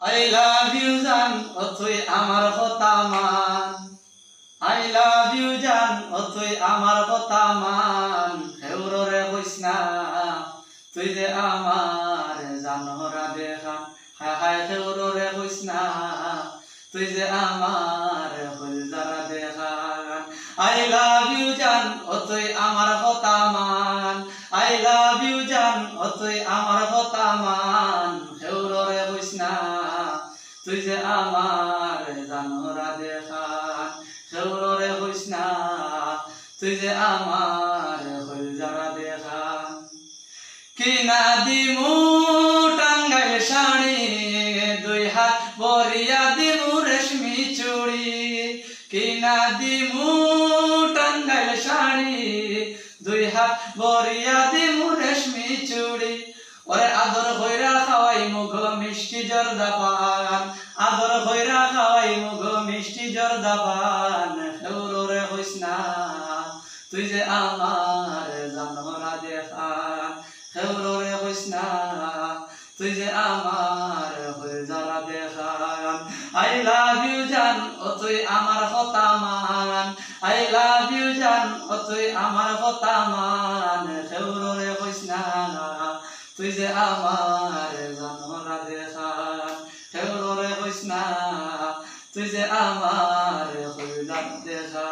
I love you জান ও তুই আমার কথা মান I love you জান ও তুই আমার কথা মান হেউরে কইস না তুই যে আমার জানহরা দেখা হায় হায় হেউরে কইস না তুই যে আমার হলজারা দেখা I love you জান ও তুই আমার কথা মান I love you জান ও তুই আমার কথা মান হেউরে কইস না তুই যে আমার জানহরা দেখা হেউরে কইস না তুই যে আমার হলজারা দেখা কিনা দিমু টাঙ্গাইল শাড়ি দুই হাত বরিয়া দিমু রেশমি চুড়ি কিনা দিমু টাঙ্গাইল শাড়ি দুই হাত বরিয়া দিমু রেশমি চুড়ি ওরে আদর কইরা খাওয়াই মুখ মিষ্টি জর্দা পান আদর কইরা খাওয়াই মুখ মিষ্টি জর্দা পান হেউরে কইস না তুই যে আমার জানহরা দেখা হেউরে কইস না তুই যে আমার হলজারা দেখা I love you জান ও তুই আমার কথা মান I love you জান ও তুই আমার কথা মান হেউরে কইস না তুই যে আমার জানহরা দেখা হেউরে কইস না তুই যে আমার হলজারা দেখা